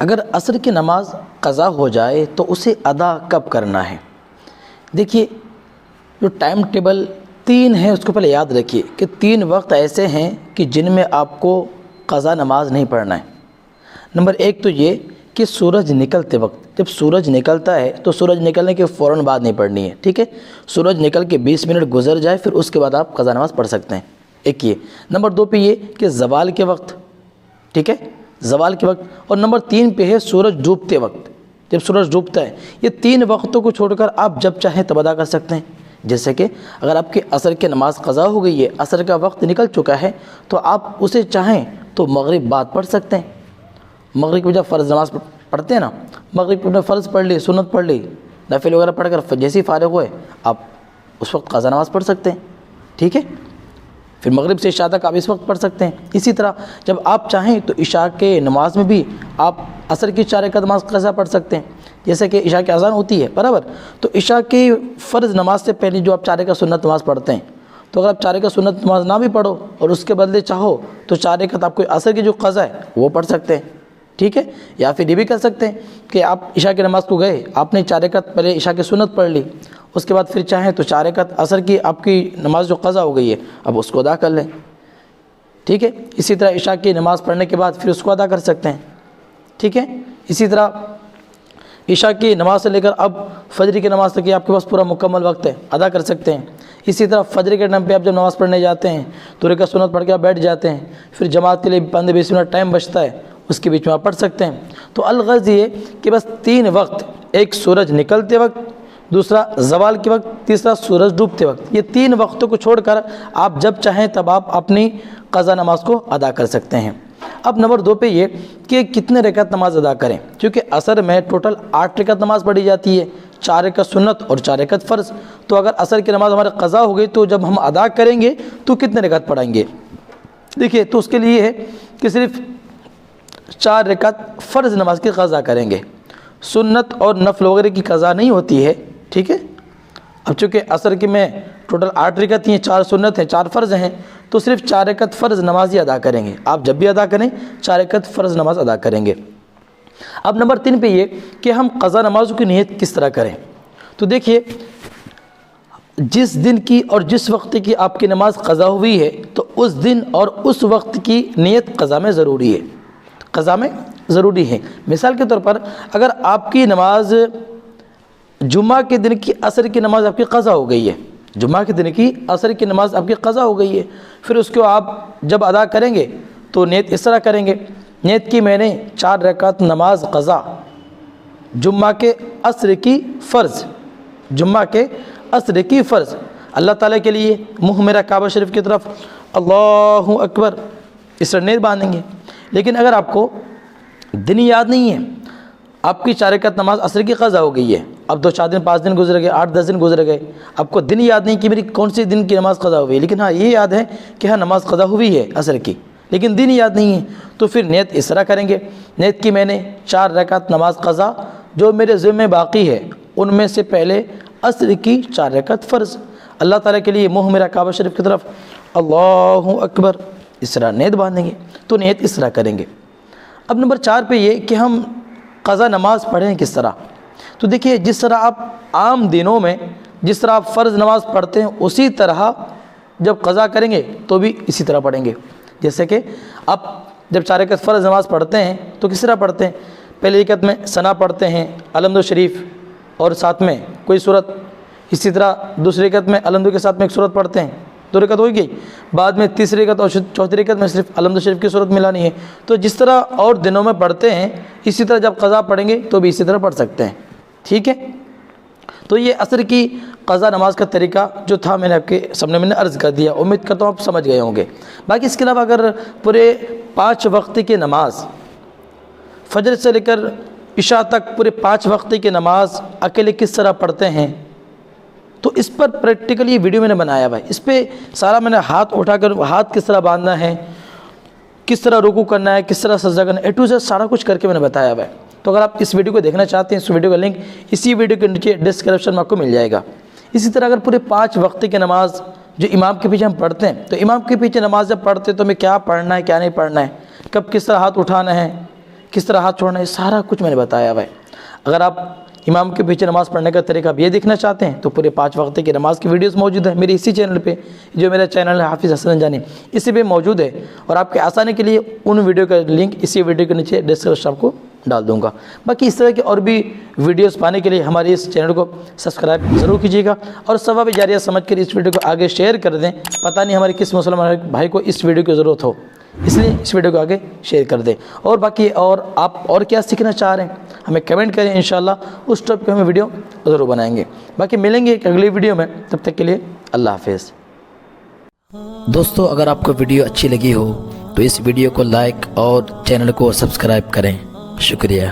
اگر عصر کی نماز قضا ہو جائے تو اسے ادا کب کرنا ہے؟ دیکھیے جو ٹائم ٹیبل 3 ہے اس کو پہلے یاد رکھیے کہ 3 وقت ایسے ہیں کہ جن میں آپ کو قضا نماز نہیں پڑھنا ہے۔ نمبر 1 تو یہ کہ سورج نکلتے وقت، جب سورج نکلتا ہے تو سورج نکلنے کے فوراً بعد نہیں پڑھنی ہے، ٹھیک ہے؟ سورج نکل کے 20 منٹ گزر جائے پھر اس کے بعد آپ قضا نماز پڑھ سکتے ہیں، ایک یہ۔ نمبر 2 پہ یہ کہ زوال کے وقت، ٹھیک ہے، زوال کے وقت۔ اور نمبر 3 پہ ہے سورج ڈوبتے وقت، جب سورج ڈوبتا ہے۔ یہ 3 وقتوں کو چھوڑ کر آپ جب چاہیں تب ادا کر سکتے ہیں۔ جیسے کہ اگر آپ کی عصر کی نماز قضا ہو گئی ہے، عصر کا وقت نکل چکا ہے، تو آپ اسے چاہیں تو مغرب بعد پڑھ سکتے ہیں۔ مغرب کی جب فرض نماز پڑھتے ہیں نا، مغرب کی فرض پڑھ لی، سنت پڑھ لی، نفل وغیرہ پڑھ کر جیسے ہی فارغ ہوئے آپ اس وقت قضا نماز پڑھ سکتے ہیں، ٹھیک ہے؟ پھر مغرب سے عشاء تک آپ اس وقت پڑھ سکتے ہیں۔ اسی طرح جب آپ چاہیں تو عشاء کے نماز میں بھی آپ عصر کی 4 رکعت نماز قضا پڑھ سکتے ہیں، جیسے کہ عشاء کی اذان ہوتی ہے برابر، تو عشاء کی فرض نماز سے پہلے جو آپ 4 رکعت سنت نماز پڑھتے ہیں، تو اگر آپ 4 رکعت سنت نماز نہ بھی پڑھو اور اس کے بدلے چاہو تو 4 رکعت آپ کو عصر کی جو قضا ہے وہ پڑھ سکتے ہیں، ٹھیک ہے؟ یا پھر یہ بھی کر سکتے ہیں کہ آپ عشاء کی نماز کو گئے، آپ نے 4 رکعت پہلے عشاء کی سنت پڑھ لی، اس کے بعد پھر چاہیں تو 4 رکعت عصر کی آپ کی نماز جو قضا ہو گئی ہے اب اس کو ادا کر لیں، ٹھیک ہے؟ اسی طرح عشاء کی نماز پڑھنے کے بعد پھر اس کو ادا کر سکتے ہیں، ٹھیک ہے؟ اسی طرح عشاء کی نماز سے لے کر اب فجر کی نماز تک یہ آپ کے پاس پورا مکمل وقت ہے، ادا کر سکتے ہیں۔ اسی طرح فجر کے ٹائم پہ آپ جب نماز پڑھنے جاتے ہیں تو رکعت سنت پڑھ کے آپ بیٹھ جاتے ہیں، پھر جماعت کے لیے 15-20 منٹ ٹائم بچتا ہے، اس کے بیچ میں آپ پڑھ سکتے ہیں۔ تو الغرض یہ کہ بس 3 وقت، ایک سورج نکلتے وقت، دوسرا زوال کے وقت، تیسرا سورج ڈوبتے وقت، یہ 3 وقتوں کو چھوڑ کر آپ جب چاہیں تب آپ اپنی قضا نماز کو ادا کر سکتے ہیں۔ اب نمبر 2 پہ یہ کہ کتنے رکعت نماز ادا کریں، کیونکہ عصر میں ٹوٹل 8 رکعت نماز پڑھی جاتی ہے، 4 رکعت سنت اور 4 رکعت فرض۔ تو اگر عصر کی نماز ہمارے قضا ہو گئی تو جب ہم ادا کریں گے تو کتنے رکعت پڑھیں گے؟ دیکھیے تو اس کے لیے ہے کہ صرف 4 رکعت فرض نماز کی قضا کریں گے، سنت اور نفل وغیرہ کی قضا نہیں ہوتی ہے، ٹھیک ہے؟ اب چونکہ عصر کی میں ٹوٹل 8 رکعت ہیں، 4 سنت ہیں، 4 فرض ہیں، تو صرف 4 رکعت فرض نماز ہی ادا کریں گے۔ آپ جب بھی ادا کریں 4 رکعت فرض نماز ادا کریں گے۔ اب نمبر 3 پہ یہ کہ ہم قضا نمازوں کی نیت کس طرح کریں۔ تو دیکھیے جس دن کی اور جس وقت کی آپ کی نماز قضا ہوئی ہے تو اس دن اور اس وقت کی نیت قضا میں ضروری ہے، قضا میں ضروری ہے۔ مثال کے طور پر اگر آپ کی نماز جمعہ کے دن کی عصر کی نماز آپ کی قضا ہو گئی ہے، جمعہ کے دن کی عصر کی نماز آپ کی قضا ہو گئی ہے، پھر اس کو آپ جب ادا کریں گے تو نیت اس طرح کریں گے، نیت کی میں نے 4 رکعت نماز قضا جمعہ کے عصر کی فرض، جمعہ کے عصر کی فرض، اللہ تعالیٰ کے لیے منہ میرا کعبہ شریف کی طرف اللہ اکبر، اس طرح نیت باندھیں گے۔ لیکن اگر آپ کو دن یاد نہیں ہے، آپ کی 4 رکعت نماز عصر کی قضا ہو گئی ہے، اب 2-4 دن 5 دن گزر گئے، 8-10 دن گزر گئے، آپ کو دن یاد نہیں کہ میری کون سی دن کی نماز قضا ہوئی ہے، لیکن ہاں یہ یاد ہے کہ ہاں نماز قضا ہوئی ہے عصر کی، لیکن دن یاد نہیں ہے، تو پھر نیت اس طرح کریں گے، نیت کی میں نے 4 رکعت نماز قضا جو میرے ذمہ باقی ہے ان میں سے پہلے عصر کی 4 رکعت فرض، اللہ تعالیٰ کے لیے منہ میرا کعبہ شریف کی طرف اللہ اکبر، اس طرح نیت باندھیں گے، تو نیت اس طرح کریں گے۔ اب نمبر 4 پہ یہ کہ ہم قضا نماز پڑھیں کس طرح۔ تو دیکھیے جس طرح آپ عام دنوں میں جس طرح آپ فرض نماز پڑھتے ہیں اسی طرح جب قضا کریں گے تو بھی اسی طرح پڑھیں گے۔ جیسے کہ آپ جب 4 رکعت فرض نماز پڑھتے ہیں تو کس طرح پڑھتے ہیں، پہلی رکعت میں ثنا پڑھتے ہیں، الحمد شریف اور ساتھ میں کوئی سورت، اسی طرح دوسری رکعت میں الحمد کے ساتھ میں ایک سورت پڑھتے ہیں، 2 رکعت ہو گئی، بعد میں تیسری رکعت اور چوتھی رکعت میں صرف الحمد شریف کی صورت ملانی ہے۔ تو جس طرح اور دنوں میں پڑھتے ہیں اسی طرح جب قضا پڑھیں گے تو بھی اسی طرح پڑھ سکتے ہیں، ٹھیک ہے؟ تو یہ عصر کی قضا نماز کا طریقہ جو تھا میں نے آپ کے سامنے میں نے عرض کر دیا، امید کرتا ہوں آپ سمجھ گئے ہوں گے۔ باقی اس کے علاوہ اگر پورے 5 وقت کی نماز فجر سے لے کر عشاء تک پورے 5 وقت کی نماز اکیلے کس طرح پڑھتے ہیں تو اس پر پریکٹیکل یہ ویڈیو میں نے بنایا ہوا ہے، اس پہ سارا میں نے ہاتھ اٹھا کر ہاتھ کس طرح باندھنا ہے، کس طرح رکوع کرنا ہے، کس طرح سجدہ کرنا ہے، اے ٹو زیڈ سارا کچھ کر کے میں نے بتایا ہوا ہے۔ تو اگر آپ اس ویڈیو کو دیکھنا چاہتے ہیں اس ویڈیو کا لنک اسی ویڈیو کے نیچے ڈسکرپشن میں آپ کو مل جائے گا۔ اسی طرح اگر پورے 5 وقت کی نماز جو امام کے پیچھے ہم پڑھتے ہیں تو امام کے پیچھے نماز جب پڑھتے ہیں تو ہمیں کیا پڑھنا ہے کیا نہیں پڑھنا ہے، کب کس طرح ہاتھ اٹھانا ہے، کس طرح ہاتھ چھوڑنا ہے، سارا کچھ میں نے بتایا ہوا ہے۔ اگر آپ امام کے پیچھے نماز پڑھنے کا طریقہ آپ یہ دیکھنا چاہتے ہیں تو پورے 5 وقت کی نماز کی ویڈیوز موجود ہیں میرے اسی چینل پہ، جو میرا چینل ہے حافظ حسن انجانی، اسی پہ موجود ہے، اور آپ کے آسانی کے لیے ان ویڈیو کا لنک اسی ویڈیو کے نیچے ڈسکرپشن آپ کو ڈال دوں گا۔ باقی اس طرح کی اور بھی ویڈیوز پانے کے لیے ہمارے اس چینل کو سبسکرائب ضرور کیجیے گا، اور ثواب جاریہ سمجھ کر اس ویڈیو کو آگے شیئر کر دیں۔ پتہ نہیں ہمارے کس مسلمان بھائی کو اس ویڈیو کی ضرورت ہو، اس لیے اس ویڈیو کو آگے شیئر کر دیں۔ اور باقی اور آپ اور کیا سیکھنا چاہ رہے ہیں ہمیں کمنٹ کریں، انشاءاللہ اس ٹاپک پہ ہمیں ویڈیو ضرور بنائیں گے۔ باقی ملیں گے ایک اگلی ویڈیو میں، تب تک کے لیے اللہ حافظ۔ دوستو اگر آپ کو ویڈیو اچھی لگی ہو تو اس ویڈیو کو لائک اور چینل کو سبسکرائب کریں، شکریہ۔